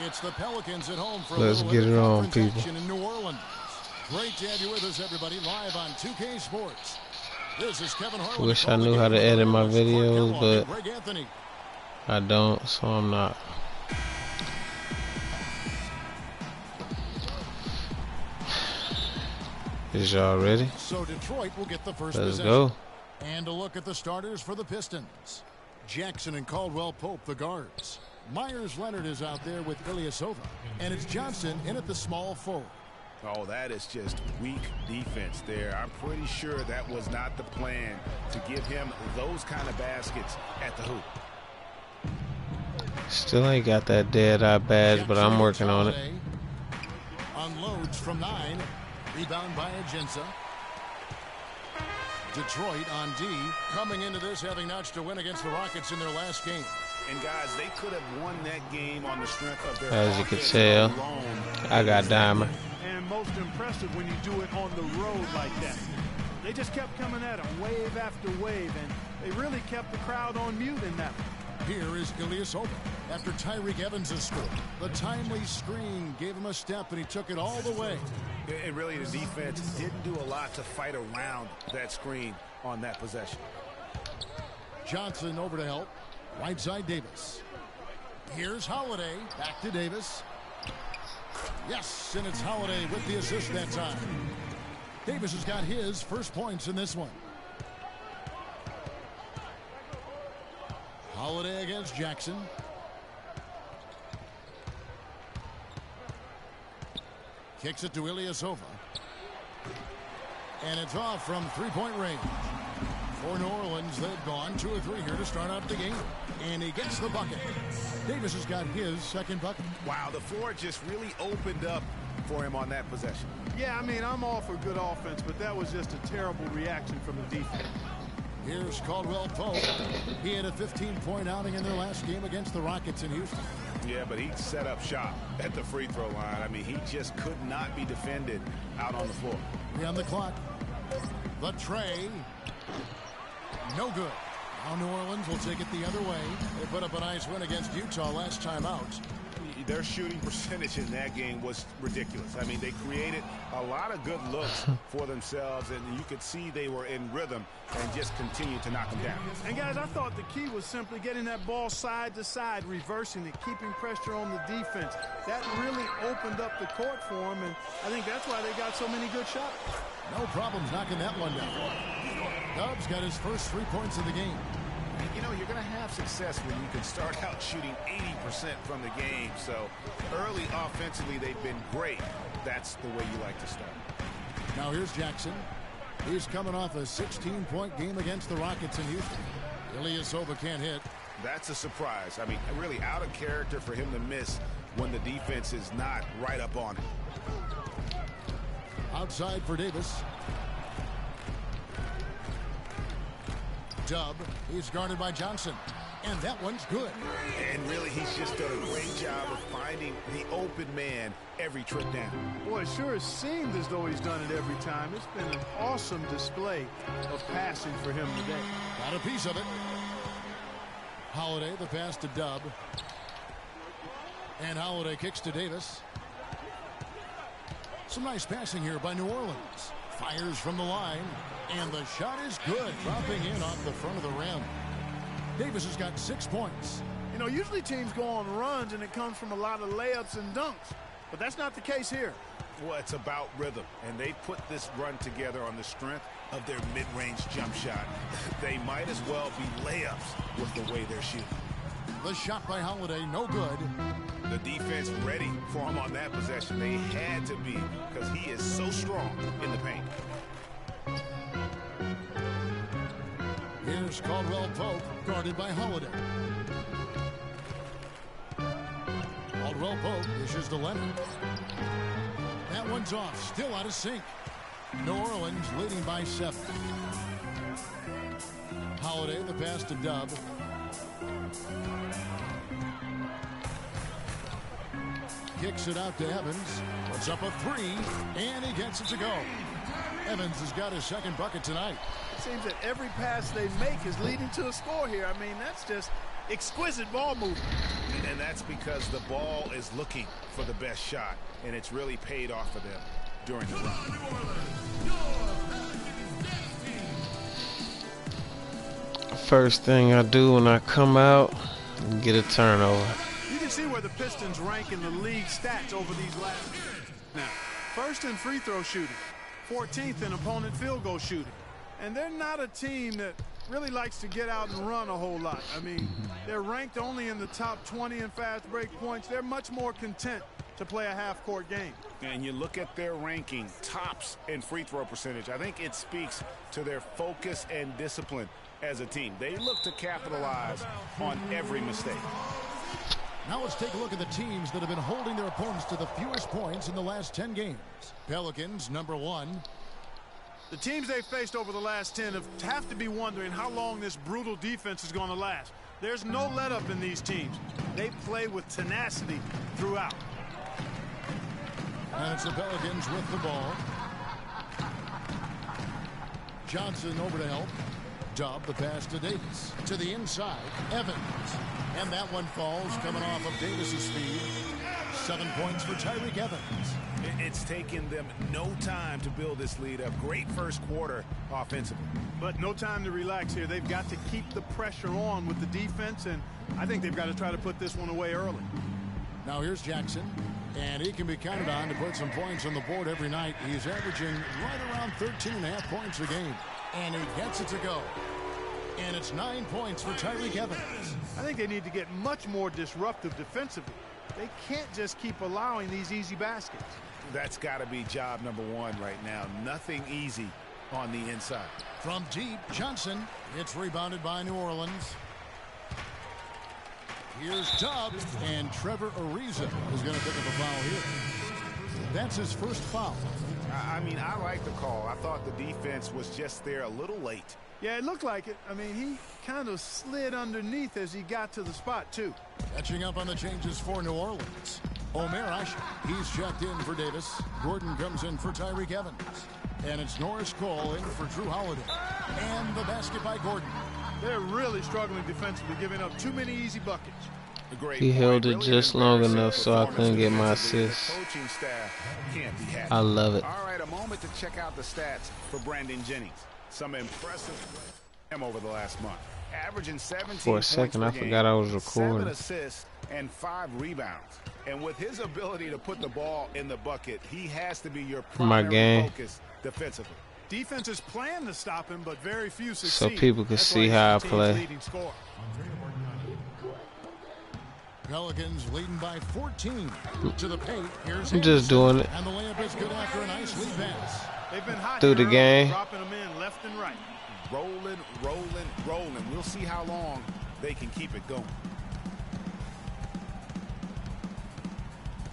It's the Pelicans at home for Let's get it on, people. In New Orleans. Great to have you with us, everybody, live on 2K Sports. This is Kevin Harlan. Wish I knew how to edit my videos, but I don't, so I'm not. Is y'all ready? So Detroit will get the first Let's possession. go. And a look at the starters for the Pistons. Jackson and Caldwell Pope, the guards. Myers Leonard is out there with Ilyasova. And it's Johnson in at the small forward. Oh, that is just weak defense there. I'm pretty sure that was not the plan to give him those kind of baskets at the hoop. Still ain't got that dead eye badge, but I'm working on it. Unloads from 9. Rebound by Agenza. Detroit on D, coming into this having notched a win against the Rockets in their last game. And guys, they could have won that game on the strength of their As you can tell, I got Dimer. And most impressive when you do it on the road like that. They just kept coming at them wave after wave, and they really kept the crowd on mute in that one. Here is Ilyasova after Tyreke Evans has scored. The timely screen gave him a step, and he took it all the way. And really, the defense didn't do a lot to fight around that screen on that possession. Johnson over to help. Right side Davis. Here's Holiday. Back to Davis. Yes, and it's Holiday with the assist that time. Davis has got his first points in this one. Holiday against Jackson. Kicks it to Ilyasova. And it's off from three-point range. For New Orleans, they've gone 2 or 3 here to start out the game. And he gets the bucket. Davis has got his second bucket. Wow, the floor just really opened up for him on that possession. Yeah, I mean, I'm all for good offense, but that was just a terrible reaction from the defense. Here's Caldwell Pope. He had a 15-point outing in their last game against the Rockets in Houston. Yeah, but he set up shop at the free throw line. I mean, he just could not be defended out on the floor. 3 on the clock. The tray. No good. Now New Orleans will take it the other way. They put up a nice win against Utah last time out. Their shooting percentage in that game was ridiculous. I mean, they created a lot of good looks for themselves, and you could see they were in rhythm and just continued to knock them down. And, guys, I thought the key was simply getting that ball side to side, reversing it, keeping pressure on the defense. That really opened up the court for them, and I think that's why they got so many good shots. No problems knocking that one down. Dubs got his first 3 points of the game. You know, you're going to have success when you can start out shooting 80% from the game. So early offensively, they've been great. That's the way you like to start. Now here's Jackson. He's coming off a 16-point game against the Rockets in Houston. Ilyasova can't hit. That's a surprise. I mean, really out of character for him to miss when the defense is not right up on him. Outside for Davis. Dub. He's guarded by Johnson. And that one's good. And really, he's just done a great job of finding the open man every trip down. Boy, it sure seemed as though he's done it every time. It's been an awesome display of passing for him today. Got a piece of it. Holiday, the pass to Dub. And Holiday kicks to Davis. Some nice passing here by New Orleans. Fires from the line. And the shot is good, dropping in off the front of the rim. Davis has got 6 points. You know, usually teams go on runs and it comes from a lot of layups and dunks. But that's not the case here. Well, it's about rhythm. And they put this run together on the strength of their mid-range jump shot. They might as well be layups with the way they're shooting. The shot by Holiday, no good. The defense ready for him on that possession. They had to be because he is so strong in the paint. Here's Caldwell Pope, guarded by Holiday. Caldwell Pope dishes to Leonard. That one's off, still out of sync. New Orleans leading by 7. Holiday, the pass to Dub. Kicks it out to Evans. Puts up a 3, and he gets it to go. Evans has got his second bucket tonight. It seems that every pass they make is leading to a score here. I mean, that's just exquisite ball movement. And that's because the ball is looking for the best shot, and it's really paid off for them during the run. First thing I do when I come out, get a turnover. You can see where the Pistons rank in the league stats over these last. Now, first in free throw shooting, 14th in opponent field goal shooting. And they're not a team that really likes to get out and run a whole lot. I mean, they're ranked only in the top 20 in fast break points. They're much more content to play a half-court game. And you look at their ranking, tops in free throw percentage. I think it speaks to their focus and discipline as a team. They look to capitalize on every mistake. Now let's take a look at the teams that have been holding their opponents to the fewest points in the last 10 games. Pelicans, number 1. The teams they've faced over the last 10 have to be wondering how long this brutal defense is going to last. There's no let-up in these teams. They play with tenacity throughout. And it's the Pelicans with the ball. Johnson over to help. Dub the pass to Davis. To the inside, Evans. And that one falls coming off of Davis's speed. 7 points for Tyreek Evans. It's taken them no time to build this lead up. Great first quarter offensively. But no time to relax here. They've got to keep the pressure on with the defense, and I think they've got to try to put this one away early. Now here's Jackson, and he can be counted on to put some points on the board every night. He's averaging right around 13.5 points a game, and he gets it to go. And it's 9 points for Tyreek Evans. I think they need to get much more disruptive defensively. They can't just keep allowing these easy baskets. That's got to be job number 1 right now. Nothing easy on the inside. From deep, Johnson. It's rebounded by New Orleans. Here's Tubbs, and Trevor Ariza is going to pick up a foul here. That's his first foul. I mean, I like the call. I thought the defense was just there a little late. Yeah, it looked like it. I mean, he kind of slid underneath as he got to the spot, too. Catching up on the changes for New Orleans. Omer Asher, he's checked in for Davis. Gordon comes in for Tyreek Evans. And it's Norris Cole in for Drew Holiday. And the basket by Gordon. They're really struggling defensively, giving up too many easy buckets. He held it just long enough so I couldn't get my assist. I love it. All right, a moment to check out the stats for Brandon Jennings. Some impressive him over the last month. Averaging 17 For a second, I forgot I was recording. 7 assists and 5 rebounds. And with his ability to put the ball in the bucket, he has to be your primary focus defensively. Defenses plan to stop him, but very few succeed. So people can see how I play. Pelicans leading by 14 to the paint. Here's I'm just doing it. And the layup is good after a nice lead pass. They've been hot through the game. Dropping them in left and right. Rolling, rolling, rolling. We'll see how long they can keep it going.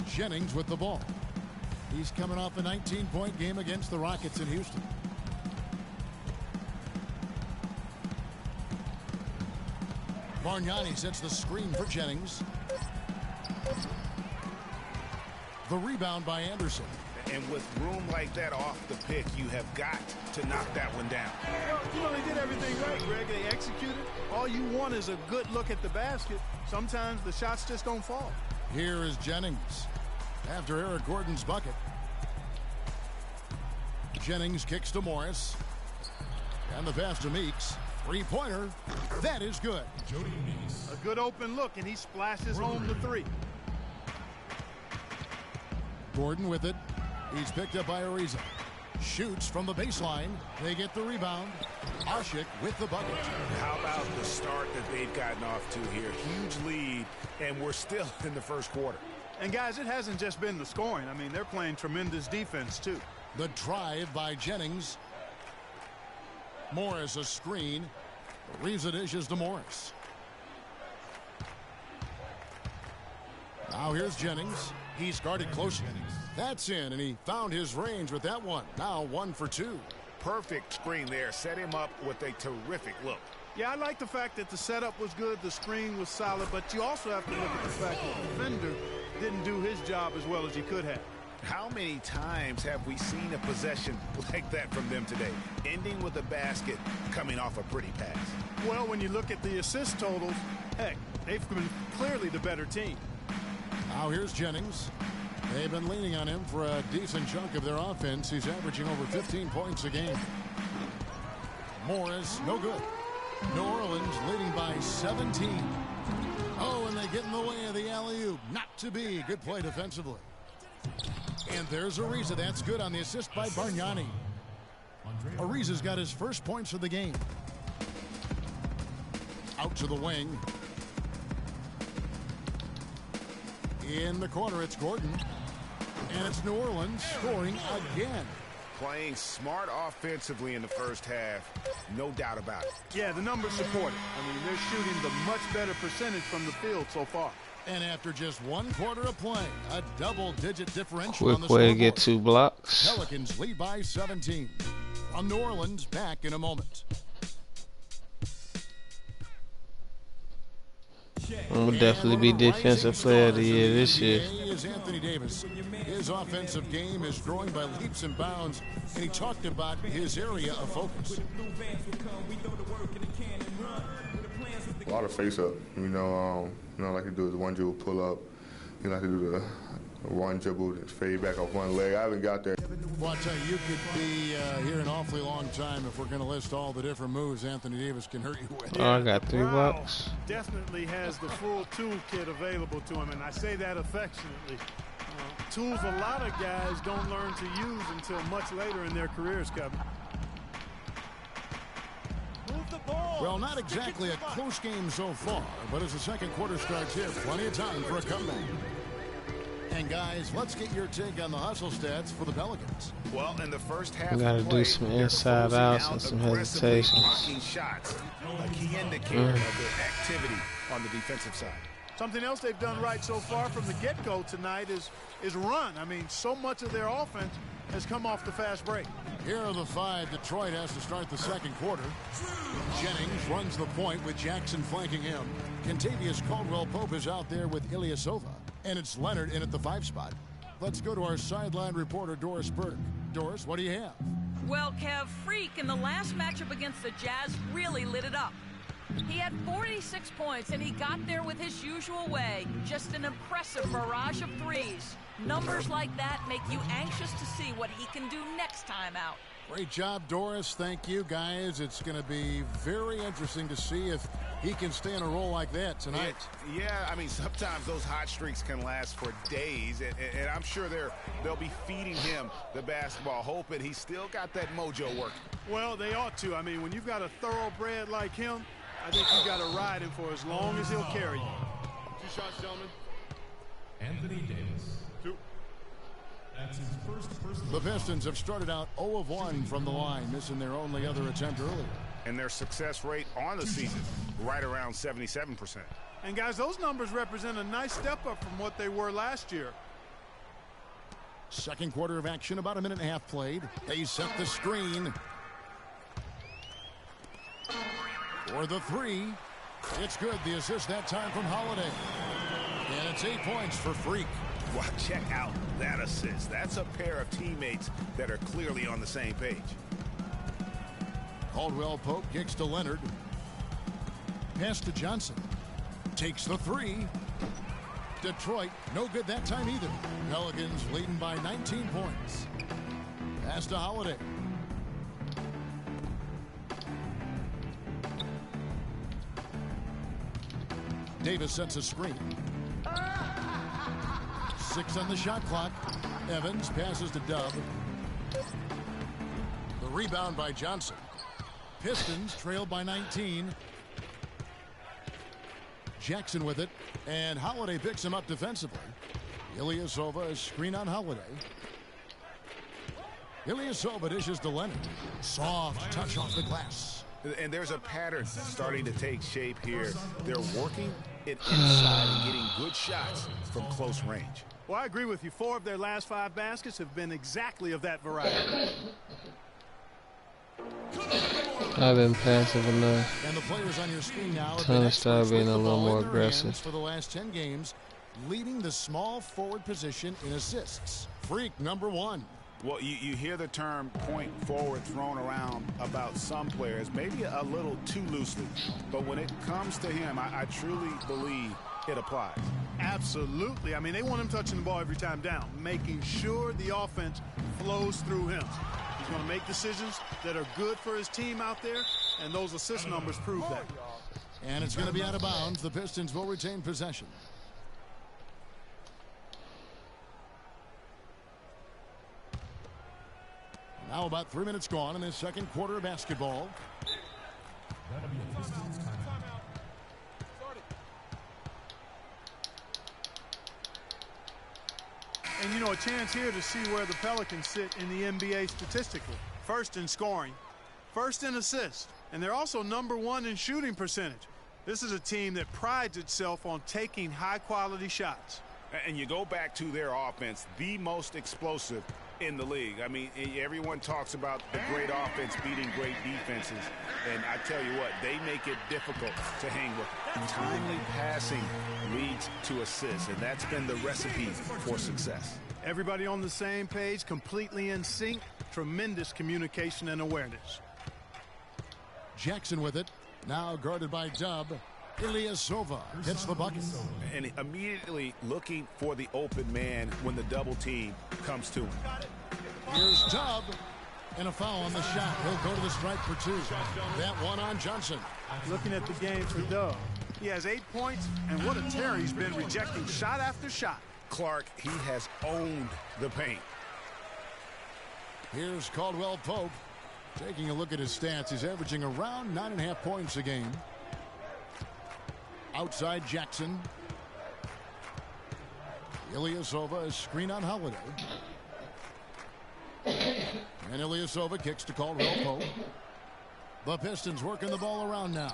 Jennings with the ball. He's coming off a 19-point game against the Rockets in Houston. Bargnani sets the screen for Jennings. The rebound by Anderson. And with room like that off the pick, you have got to knock that one down. You know, they did everything right, Greg. They executed. All you want is a good look at the basket. Sometimes the shots just don't fall. Here is Jennings after Eric Gordon's bucket. Jennings kicks to Morris. And the pass to Meeks. Three-pointer. That is good. A good open look, and he splashes home the three. Gordon with it. He's picked up by Ariza. Shoots from the baseline. They get the rebound. Asik with the bucket. How about the start that they've gotten off to here? Huge lead, and we're still in the first quarter. And, guys, it hasn't just been the scoring. I mean, they're playing tremendous defense, too. The drive by Jennings. Morris a screen. Ariza dishes to Morris. Now here's Jennings. He's guarded closely. That's in, and he found his range with that one. Now 1 for 2. Perfect screen there. Set him up with a terrific look. Yeah, I like the fact that the setup was good, the screen was solid, but you also have to look at the fact that the defender didn't do his job as well as he could have. How many times have we seen a possession like that from them today, ending with a basket coming off a pretty pass? Well, when you look at the assist totals, Heck, they've been clearly the better team. Now here's Jennings. They've been leaning on him for a decent chunk of their offense. He's averaging over 15 points a game. Morris, no good. New Orleans leading by 17. Oh, and they get in the way of the alley-oop. Not to be. Good play defensively. And there's Ariza. That's good on the assist by Bargnani. Ariza's got his first points of the game. Out to the wing. In the corner, it's Gordon. And it's New Orleans scoring again. Playing smart offensively in the first half, no doubt about it. Yeah, the numbers support it. I mean, they're shooting the much better percentage from the field so far. And after just 1 quarter of play, a double-digit differential on the Quick way to scoreboard. get 2 blocks. Pelicans lead by 17. From New Orleans, back in a moment. I'm gonna definitely be defensive player of the year this year. Is Anthony Davis. His offensive game is growing by leaps and bounds, and he talked about his area of focus. A lot of face-up, like to do the one dribble pull-up. You like to do the one dribble, fade back off one leg. I haven't got there. Well, I tell you, you could be here an awfully long time if we're going to list all the different moves Anthony Davis can hurt you with. Oh, I got 3 blocks. Definitely has the full toolkit available to him, and I say that affectionately. Tools a lot of guys don't learn to use until much later in their careers, Kevin. Well, not exactly a close game so far, but as the second quarter starts here, plenty of time for a comeback. And guys, let's get your take on the hustle stats for the Pelicans. Well, in the first half, We gotta do some inside outs and some hesitations. Shots, a key indicator of their activity on the defensive side. Something else they've done right so far from the get-go tonight is run. I mean, so much of their offense has come off the fast break. Here are the 5 Detroit has to start the second quarter. Jennings runs the point with Jackson flanking him. Kentavious Caldwell-Pope is out there with Ilyasova. And it's Leonard in at the 5 spot. Let's go to our sideline reporter, Doris Burke. Doris, what do you have? Well, Kev, Freak in the last matchup against the Jazz really lit it up. He had 46 points, and he got there with his usual way. Just an impressive barrage of threes. Numbers like that make you anxious to see what he can do next time out. Great job, Doris. Thank you, guys. It's going to be very interesting to see if he can stay in a role like that tonight. Yeah, I mean, sometimes those hot streaks can last for days, and I'm sure they'll be feeding him the basketball, hoping he's still got that mojo working. Well, they ought to. I mean, when you've got a thoroughbred like him, I think you got to ride him for as long as he'll carry you. 2 shots, gentlemen. Anthony Davis. 2. That's his first personal. The Pistons have started out 0 of 1 from the line, missing their only other attempt earlier. And their success rate on the season, right around 77%. And, guys, those numbers represent a nice step up from what they were last year. Second quarter of action, about a minute and a half played. They set the screen. For the 3. It's good. The assist that time from Holiday. And it's 8 points for Freak. Wow, check out that assist. That's a pair of teammates that are clearly on the same page. Caldwell-Pope kicks to Leonard. Pass to Johnson. Takes the 3. Detroit, no good that time either. Pelicans leading by 19 points. Pass to Holiday. Davis sets a screen. 6 on the shot clock. Evans passes to Dub. The rebound by Johnson. Pistons trailed by 19. Jackson with it, and Holiday picks him up defensively. Ilyasova, a screen on Holiday. Ilyasova dishes to Leonard. Soft touch off the glass. And there's a pattern starting to take shape here. They're working it inside and getting good shots from close range. Well, I agree with you. 4 of their last 5 baskets have been exactly of that variety. I've been passive enough. And the players on your screen now have Time been to start being a little more experts with the ball in their hands aggressive. for the last 10 games, leading the small forward position in assists. Freak number 1. Well, you hear the term point forward thrown around about some players, maybe a little too loosely. But when it comes to him, I truly believe it applies. Absolutely. I mean, they want him touching the ball every time down, making sure the offense flows through him. He's going to make decisions that are good for his team out there, and those assist numbers prove that. And it's going to be out of bounds. The Pistons will retain possession. Now about 3 minutes gone in this second quarter of basketball. That'll be a Pistons timeout. And, you know, a chance here to see where the Pelicans sit in the NBA statistically. First in scoring, first in assists, and they're also #1 in shooting percentage. This is a team that prides itself on taking high-quality shots. And you go back to their offense, the most explosive in the league. I mean, everyone talks about the great offense beating great defenses. And I tell you what, they make it difficult to hang with. Timely passing leads to assists, and that's been the recipe for success. Everybody on the same page, completely in sync, tremendous communication and awareness. Jackson with it. Now guarded by Dub. Ilyasova hits the bucket. And immediately looking for the open man when the double team comes to him. Here's Dub. And a foul on the shot. He'll go to the strike for 2. That one on Johnson. Looking at the game for Dub. He has 8 points, and what a tear he's been rejecting shot after shot. Clark, he has owned the paint. Here's Caldwell Pope. Taking a look at his stats, he's averaging around 9.5 points a game. Outside Jackson. Ilyasova is screen on Holiday. And Ilyasova kicks to Caldwell Pope. The Pistons working the ball around now.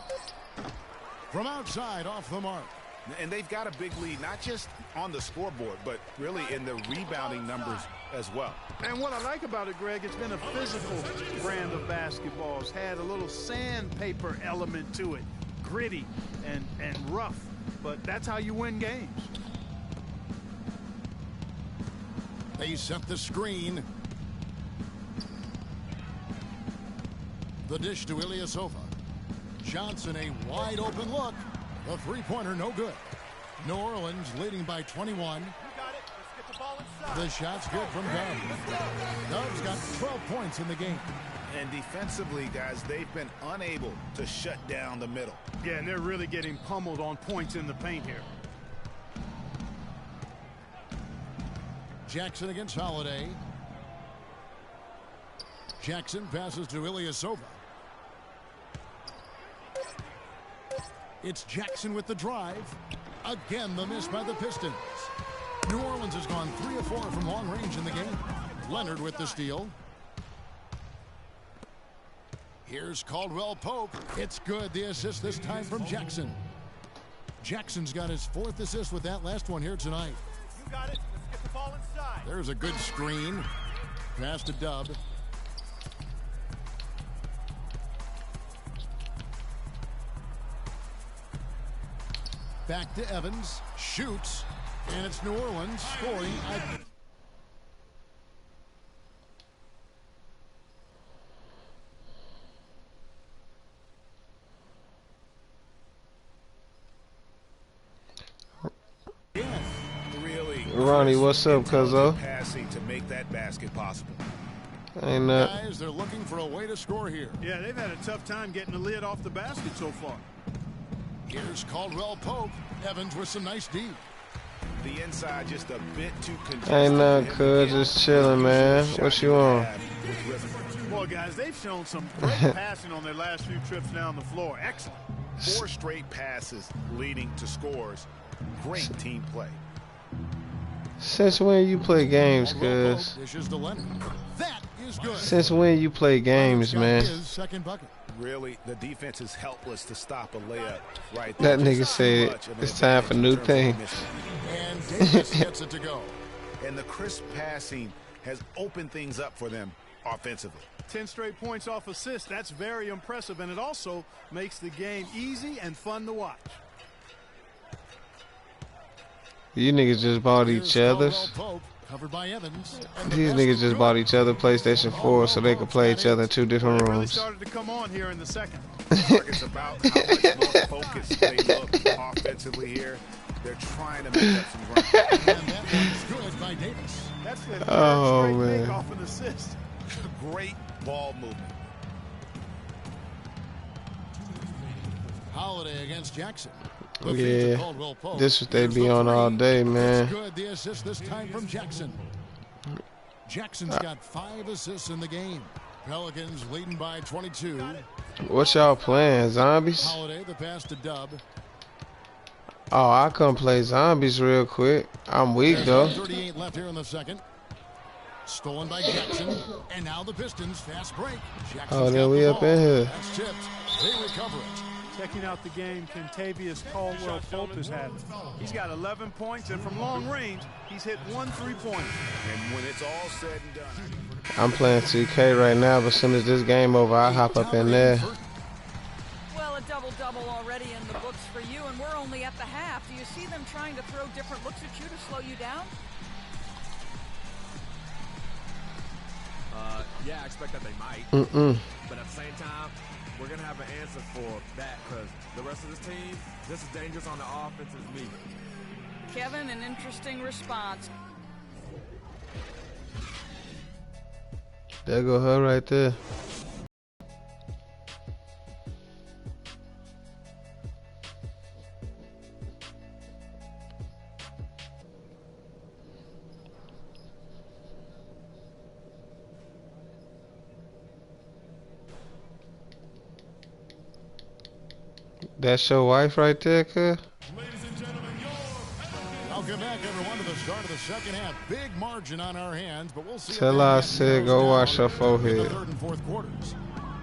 From outside, off the mark. And they've got a big lead, not just on the scoreboard, but really in the rebounding numbers as well. And what I like about it, Greg, it's been a physical brand of basketball. It's had a little sandpaper element to it. Gritty and rough, but that's how you win games. They set the screen. The dish to Ilyasova. Johnson, a wide open look. The three-pointer no good. New Orleans leading by 21. The shot's good from Dub. Dub's got 12 points in the game. And defensively, guys, they've been unable to shut down the middle. Yeah, and they're really getting pummeled on points in the paint here. Jackson against Holiday. Jackson passes to Ilyasova. It's Jackson with the drive. Again, the miss by the Pistons. New Orleans has gone 3 of 4 from long range in the game. Leonard with the steal. Here's Caldwell Pope. It's good. The assist this time from Jackson. Jackson's got his 4th assist with that last one here tonight. You got it. Let's get the ball inside. There's a good screen. Pass to Dub. Back to Evans. Shoots. And it's New Orleans scoring. Ronnie, what's up, cuzzo? Passing to make that basket possible. Ain't Guys, they're looking for a way to score here. Yeah, they've had a tough time getting the lid off the basket so far. Here's Caldwell Pope. Evans with some nice D. The inside just a bit too congested. ain't nothing, cuz. Just chilling, man. What you on? Well, guys, they've shown some great passing on their last few trips down the floor. Excellent. 4 straight passes leading to scores. Great team play. Since when you play games, cuz? Dishes to Leonard. That is good. Since when you play games, man? His second bucket. Really, the defense is helpless to stop a layup right That there. nigga said it's time for new things. And Davis gets it to go. And the crisp passing has opened things up for them offensively. 10 straight points off assists. That's very impressive, and it also makes the game easy and fun to watch. You niggas just bought each other's. Covered by Evans. These niggas just bought each other PlayStation 4 so they could play each other in 2 different It really rooms. started to come on here in the second. It's about how much more focused they look offensively here. They're trying to make up some ground. And that one's good by Davis. That's the Oh, straight man. make off an assist. Great ball movement. Holiday against Jackson. The feed to Yeah, Caldwell Pope. this what they Here's be the on all three. day, It's man. good. The assist this time from Jackson. Jackson's got 5 assists in the game. Pelicans leading by 22. What y'all playing? Zombies? Holiday, the pass to Dub. Oh, I come play zombies real quick. I'm weak though. There's 38 left here in the second. Stolen by Jackson. And now the Pistons. Fast break. Jackson's Oh, then got we the up ball. in here. That's tipped. They recover it. Checking out the game, Kentavious Caldwell Pope has had. He's got 11 points, and from long range, he's hit 1 3-pointer. And when it's all said and done, I'm playing 2K right now, but as soon as this game over, I hop up in there. Well, a double-double already in the books for you, and we're only at the half. Do you see them trying to throw different looks at you to slow you down? Yeah, I expect that they might. But at the same time, we're going to have an answer for that because the rest of this team, just as dangerous on the offense as me. Kevin, an interesting response. There go her right there. That's your wife right there, cuz? Ladies and gentlemen, your Welcome back, everyone, to the start of the second half. Big margin on our hands, but we'll see. if Tell that her I gap said narrows go down wash her in the forehead. third and fourth quarters.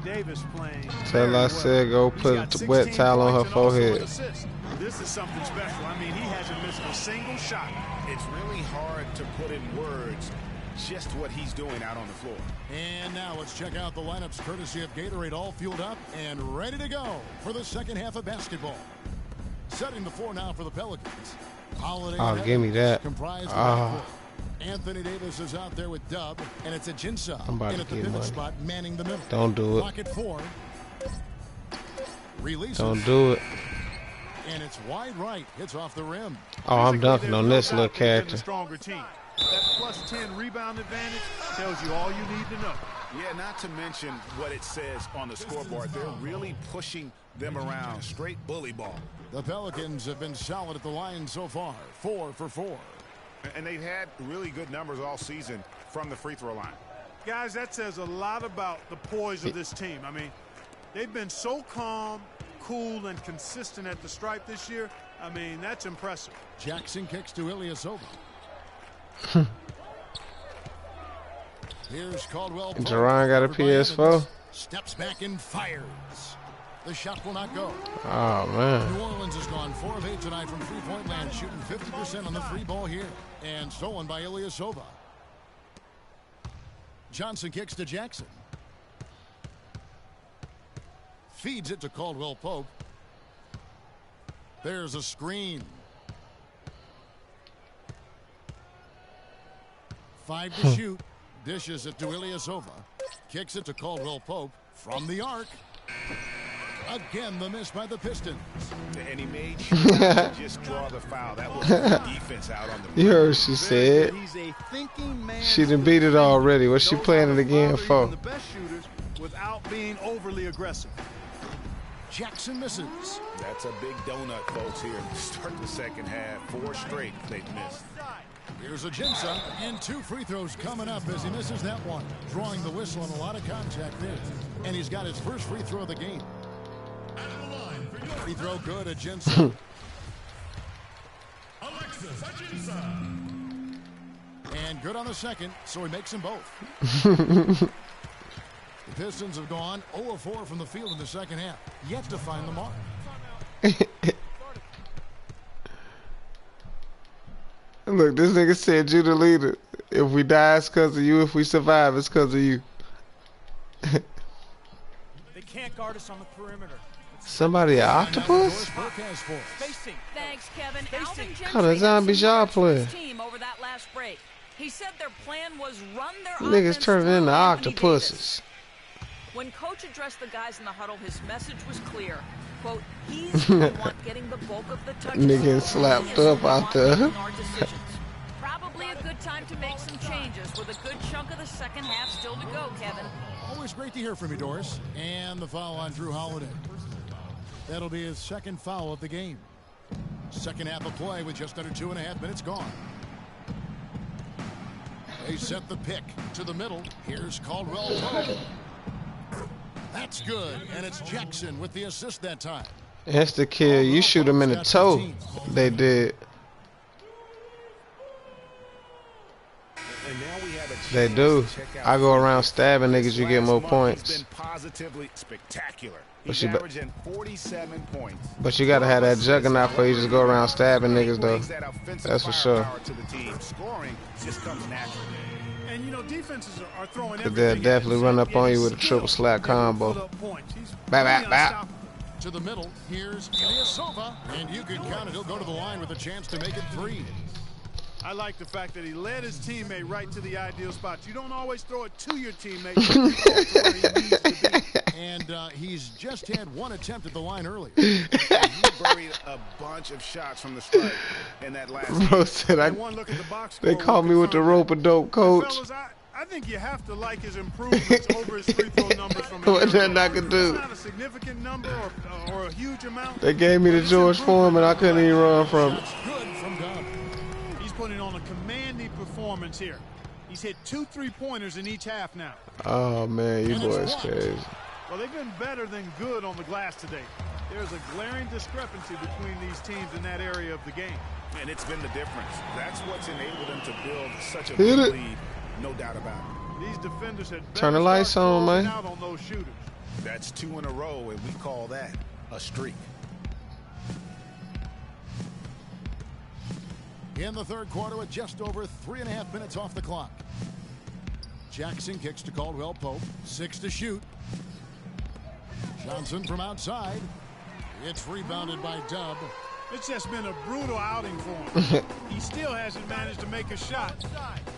Davis playing. Tell her I said go He's put got a wet 16 towel on her points and also an forehead. assist. This is something special. I mean, he hasn't missed a single shot. it's really hard to put in words just what he's doing out on the floor. And now let's check out the lineups courtesy of Gatorade, all fueled up and ready to go for the second half of basketball. Setting the floor now for the Pelicans. Holiday Oh, and give me Evans that. comprise the Ah. backcourt. Anthony Davis is out there with Dub, and it's a Jinsa I'm about in to at the get pivot money. spot, manning the middle. Don't do it. Pocket 4. Releases. Don't do it. And it's wide right. Hits off the rim. Oh, I'm Physically, dunking there's on no this doubt little they've been character. the stronger team. That plus 10 rebound advantage tells you all you need to know. Yeah, not to mention what it says on the scoreboard. They're really pushing them around. Straight bully ball. The Pelicans have been solid at the line so far. 4 for 4. And they've had really good numbers all season from the free throw line. Guys, that says a lot about the poise of this team. I mean, they've been so calm, cool, and consistent at the stripe this year. I mean, that's impressive. Jackson kicks to Ilyasova. Here's Caldwell. Pope. Jerron got a Covered by Evans. PS4? Steps back and fires. The shot will not go. Oh, man. New Orleans has gone 4 of 8 tonight from three-point land, shooting 50% on the free ball here. And stolen by Ilyasova. Johnson kicks to Jackson. Feeds it to Caldwell Pope. There's a screen. 5 to shoot. Dishes it to Ilyasova. Kicks it to Caldwell Pope from the arc. Again, the miss by the Pistons. And he made sure not to just draw the foul. That was good defense out on the You rim. heard what she said. He's a thinking man. She done beat it already. What's she Knows playing how it to again bother for? even the best shooters without being overly aggressive. Jackson misses. That's a big donut, folks, here. Start the second half. 4 straight they've missed. Here's a Jinsa, and 2 free throws coming up as he misses that one. Drawing the whistle and a lot of contact there. And he's got his first free throw of the game. Out of the line for your Free throw good at Jinsa. Alexis Ajinça. And good on the second, so he makes them both. The Pistons have gone 0 of 4 from the field in the second half. Yet to find the mark. Look, this nigga said you the leader. If we die, it's because of you. If we survive, it's because of you. They can't guard us on the perimeter. Somebody an octopus? Burke has 4. Spacing. Thanks, Kevin. Alvin What kind of Gentry had zombies some y'all yards for his playing? team over that last break. He said their plan was run their Niggas offense turning through into Anthony octopuses. Davis. When coach addressed the guys in the huddle, his message was clear. Quote, he's the one getting the bulk of the touches. Niggas slapped up out there. Our decisions. Probably a good time to make some changes with a good chunk of the second half still to go, Kevin. Always great to hear from you, Doris. And the foul on Drew Holiday. That'll be his second foul of the game. Second half of play with just under 2.5 minutes gone. They set the pick to the middle. Here's Caldwell Pope. That's good, and it's Jackson with the assist that time. That's the kill. You shoot him in the toe. They did. They do. I go around stabbing niggas, you get more points. Positively spectacular. But He's averaging 47 points. But you gotta have that juggernaut for you just go around stabbing niggas though. That's for sure. Scoring just comes naturally. And you know, defenses are throwing But they'll definitely run up on you with a triple slap combo. Bap. To the middle, here's Ilyasova, and you can count it. He'll go to the line with a chance to make it 3. I like the fact that he led his teammate right to the ideal spot. You don't always throw it to your teammate. And he's just had one attempt at the line earlier. He buried a bunch of shots from the stripe in that last Bro said they called me with the rope-a-dope, coach. Fellas, I think you have to like his improvements over his free throw numbers from What that I could do? It's not a significant number or a huge amount. They gave me the George Foreman. I couldn't even run from it. Good from Dub. He's putting on a commanding performance here. He's hit 2 3-pointers in each half now. Oh man, you boys crazy. Well, they've been better than good on the glass today. There's a glaring discrepancy between these teams in that area of the game. And it's been the difference. That's what's enabled them to build such a big lead. No doubt about it. These defenders had turn the lights on, man. Out on those shooters. That's 2 in a row, and we call that a streak. In the third quarter with just over 3.5 minutes off the clock. Jackson kicks to Caldwell Pope. 6 to shoot. Johnson from outside. It's rebounded by Dub. It's just been a brutal outing for him. He still hasn't managed to make a shot,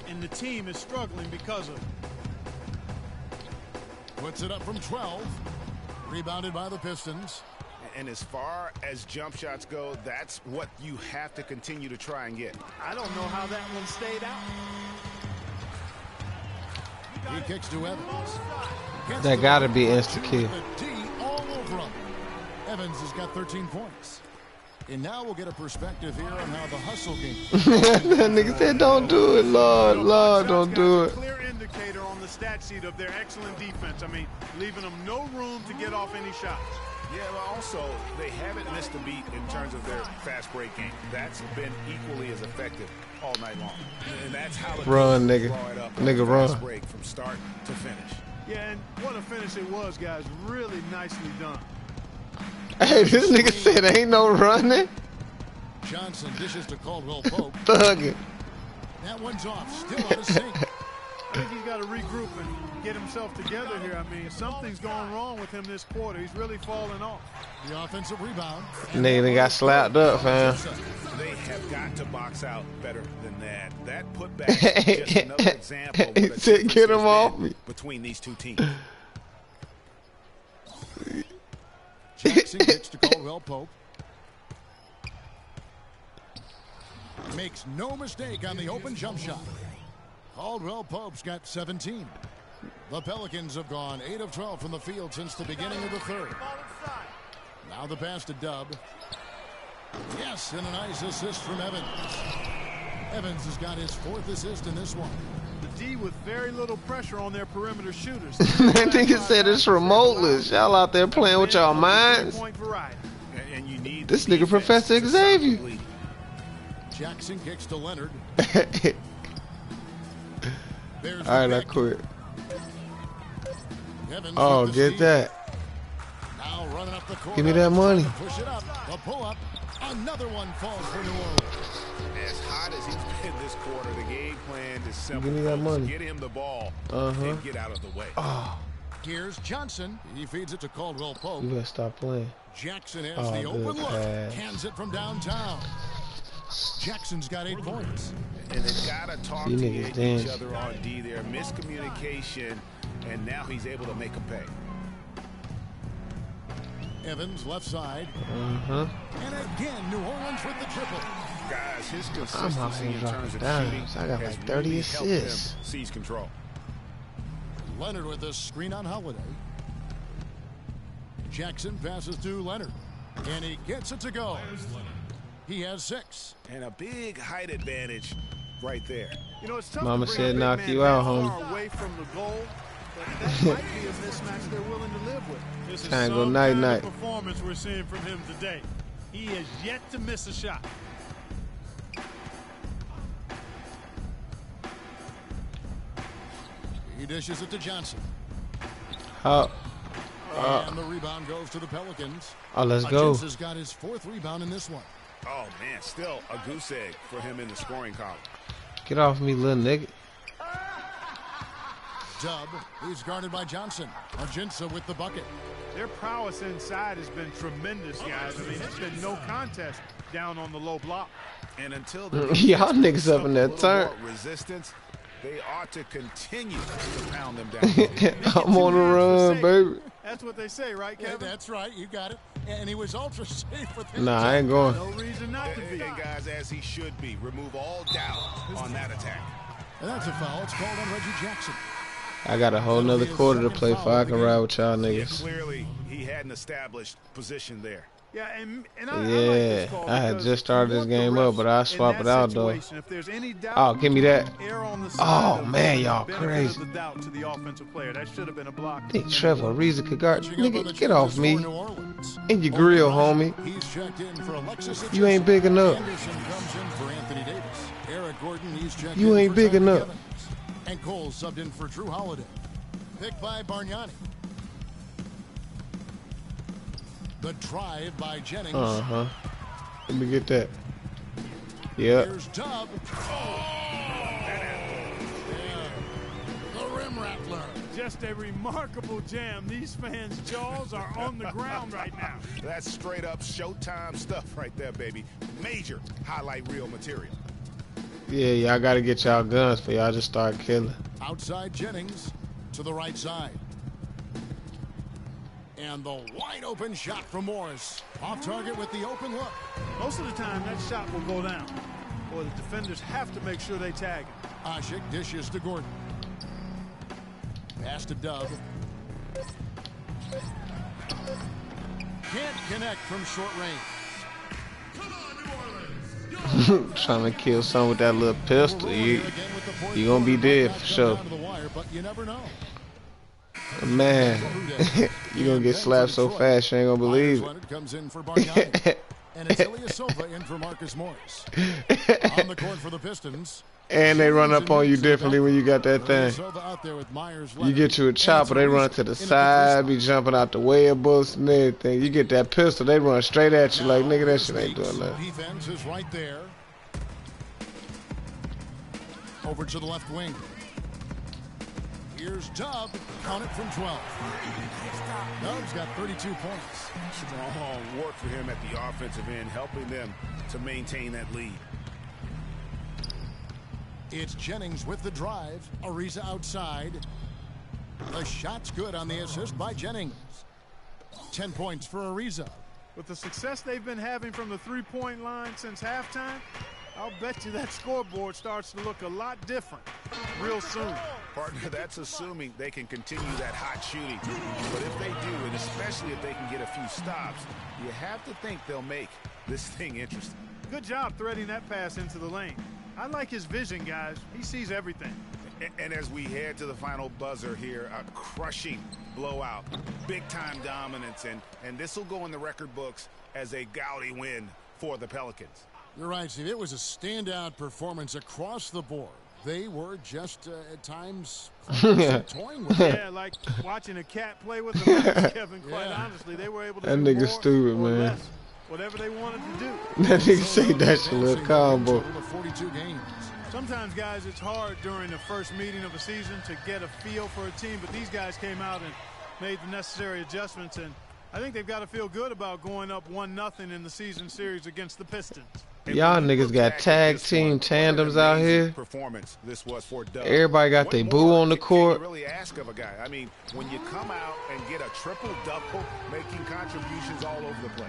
and the team is struggling because of it. Puts it up from 12. Rebounded by the Pistons. And as far as jump shots go, that's what you have to continue to try and get. I don't know how that one stayed out. He kicks to Evans. That gotta be insta-kill. D all over him. Evans has got 13 points. And now we'll get a perspective here on how the hustle game. That nigga said, don't do it, Lord. Lord, don't do it. Clear indicator on the stat sheet of their excellent defense. I mean, leaving them no room to get off any shots. Yeah, but also, they haven't missed a beat in terms of their fast break game. That's been equally as effective all night long. And that's how the run, nigga. Nigga, run. Fast break from start to finish. Yeah, and what a finish it was, guys. Really nicely done. Hey, this nigga said ain't no running. Johnson dishes to Caldwell Pope. Thugging. That one's off. Still out of sync. I think he's got to regroup and get himself together here. I mean, something's going wrong with him this quarter. He's really falling off. The offensive rebound. Nigga got slapped up, fam. They have got to box out better than that. That putback is just another example of what a get him off me between these two teams. Jackson kicks to Caldwell Pope. Makes no mistake on the open jump shot. Caldwell Pope's got 17. The Pelicans have gone 8 of 12 from the field since the beginning of the third. Now the pass to Dub. Yes, and a nice assist from Evans. Evans has got his 4th assist in this one. The D with very little pressure on their perimeter shooters. That nigga said it's remoteless. Y'all out there playing with y'all minds. And you need this nigga Professor Xavier. Jackson kicks to Leonard. All right, I quit. Evans oh, get that. Now running up the court. Give me that money. Push it up. The pull up. Another one falls for New Orleans. As hot as he's been this quarter, the game plan is simple. Give me that money. Get him the ball and get out of the way. Oh. Here's Johnson. He feeds it to Caldwell Pope. You better stop playing. Jackson has the open look. Cans it from downtown. Jackson's got 8 points. And they've got to talk You to niggas each dance. other on D there. Miscommunication, and now he's able to make them pay. Evans left side. Uh-huh. And again, New Orleans with the triple. Guys, his I'm out consistency here in dropping terms of dimes. shooting I got has like 30 really helped them assists. seize control. Leonard with a screen on Holiday. Jackson passes to Leonard. And he gets it to go. He has 6. And a big height advantage right there. You know, it's tough Mama to bring said a big knock man you that out, far homie. away from the goal, but that might be a mismatch they're willing to live with. This is Time to go some night kind night. of performance we're seeing from him today. He has yet to miss a shot. He dishes it to Johnson. Oh, And the rebound goes to the Pelicans. let's go. Hutchins has got his 4th rebound in this one. Oh, man, still a goose egg for him in the scoring column. Get off me, little nigga. Dub, he's guarded by Johnson. Arginsa with the bucket. Their prowess inside has been tremendous, guys. I mean, it's been no contest down on the low block. And until Y'all niggas up in that a little turn. more resistance, they ought to continue to pound them down. I'm on the run, baby. That's what they say, right, Yeah, Kevin? that's right. You got it. And he was ultra safe with his Nah, I ain't going. No reason not to be. And guys, as he should be, remove all doubt on that attack. And that's a foul. It's called on Reggie Jackson. I got a whole nother quarter to play before I can ride with y'all Yeah, niggas. clearly, he had an established position there. Yeah, and I Yeah, like this call I had because just started you this want the game up, refs but I'll in swap that it out, though. situation, if there's any doubt, Oh, give me that. err on the Oh, side of man, the y'all benefit crazy. of the doubt to the offensive player. That should have been a block. I think Trevor Ariza could guard. Catching up on the Nigga, get off changes me. for New Orleans. In your grill, homie. He's checked in for Alexis. You ain't big enough. Anderson comes in for Anthony Davis. Eric Gordon, he's checked You in ain't for big Tyreke enough. Evans. And Cole subbed in for Drew Holiday. Picked by Bargnani. The drive by Jennings. Uh-huh. Let me get that. Yep. Here's Dub. The rim rattler. Just a remarkable jam. These fans' jaws are on the ground right now. That's straight up Showtime stuff right there, baby. Major highlight reel material. Yeah, y'all gotta get y'all guns for y'all just start killing. Outside Jennings to the right side. And the wide open shot from Morris. Off target with the open look. Most of the time, that shot will go down. Or the defenders have to make sure they tag it. Ashik dishes to Gordon. Pass to Dub. Can't connect from short range. Trying to kill someone with that little pistol. You gonna be dead for sure. Down to the wire, but you never know. Man, you gonna get slapped so fast you ain't gonna believe it. Leonard comes in for Bargnani. And it's Ilyasova in for Marcus Morris. On the court for the Pistons. And they run up on you differently when you got that thing. Ilyasova out there with Myers, You get you a chopper, they run to the side, be jumping out the way of bullets and everything. You get that pistol, they run straight at you like, nigga, that shit ain't doing nothing. Defense is right there. Over to the left wing. Here's Dub. Count it from 12. Dub's got 32 points. Strong work for him at the offensive end, helping them to maintain that lead. It's Jennings with the drive. Ariza outside. The shot's good on the assist by Jennings. 10 points for Ariza. With the success they've been having from the three-point line since halftime, I'll bet you that scoreboard starts to look a lot different real soon. Partner, that's assuming they can continue that hot shooting. But if they do, and especially if they can get a few stops, you have to think they'll make this thing interesting. Good job threading that pass into the lane. I like his vision, guys. He sees everything. And as we head to the final buzzer here, a crushing blowout, big-time dominance, and this will go in the record books as a gaudy win for the Pelicans. You're right, Steve. It was a standout performance across the board. They were just, at times, toying with it. Yeah, like watching a cat play with a mouse, Kevin. Quite honestly, they were able to That do nigga more stupid, or man. less, whatever they wanted to do. That nigga say that shit little combo. 42 games. Sometimes, guys, it's hard during the first meeting of a season to get a feel for a team, but these guys came out and made the necessary adjustments, and I think they've got to feel good about going up 1-0 in the season series against the Pistons. Y'all niggas got tag team tandems out here. This was for Doug. Everybody got their boo on the court. Can you really ask of a guy? I mean, when you come out and get a triple-double, making contributions all over the place.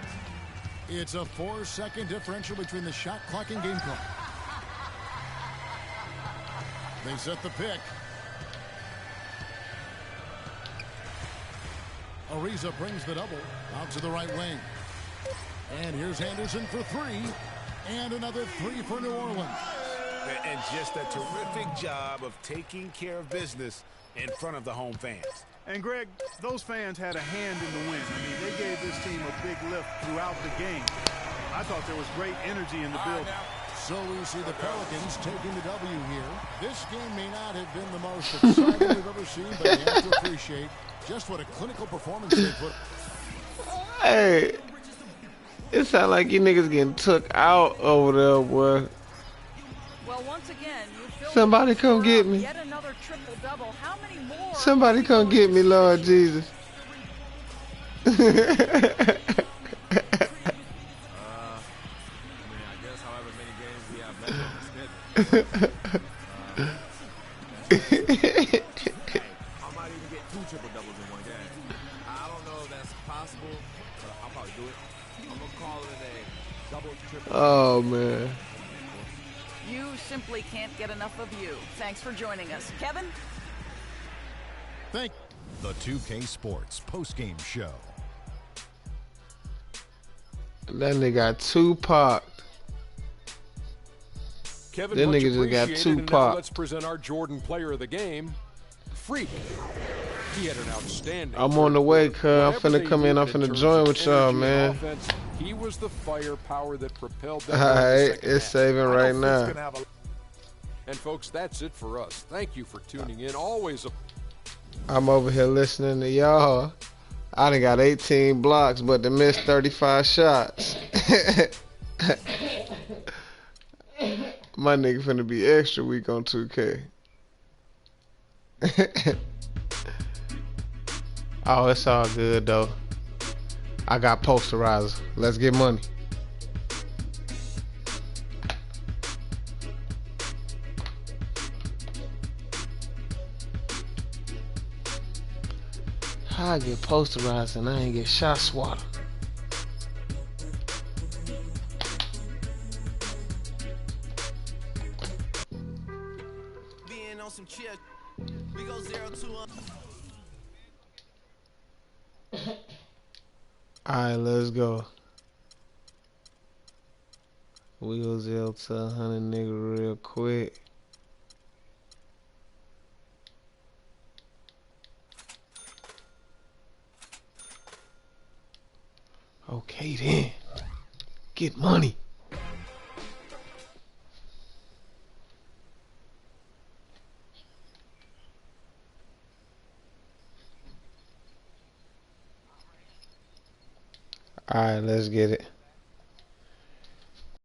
It's a 4-second differential between the shot clock and game clock. They set the pick. Ariza brings the double out to the right wing. And here's Anderson for three. And another three for New Orleans. And just a terrific job of taking care of business in front of the home fans. And, Greg, those fans had a hand in the win. I mean, they gave this team a big lift throughout the game. I thought there was great energy in the building. So we see the Pelicans taking the W here. This game may not have been the most exciting we've ever seen, but you have to appreciate just what a clinical performance they put. Hey, it sound like you niggas getting took out over there, boy. Well, once again, you somebody come get me. Yet another triple-double. How many more? Somebody come get me, Lord Jesus. I might even get 2 triple-doubles in one game. I don't know if that's possible, but I'll probably do it. I'm going to call it a double-triple. Oh, man. You simply can't get enough of you. Thanks for joining us. Kevin? Thank the 2K Sports postgame show. That nigga got Tupac. Kevin, Them much niggas just got appreciated, and now Tupac. let's present our Jordan player of the game, Freak. He had an outstanding. I'm on the way, cuz. I'm finna come in. I'm finna join with y'all, man. Offense, he was the firepower that propelled them. Alright, it's saving right now. And folks, that's it for us. Thank you for tuning in. Always a I'm over here listening to y'all. I done got 18 blocks, but they missed 35 shots. My nigga finna be extra weak on 2K. Oh, it's all good though. I got posterizer. Let's get money. How I get posterized and I ain't get shot swatted? Being on some chill, we go 0-2. Alright, let's go. We go 0 to 100 nigga real quick. Okay then. Get money. Alright, let's get it.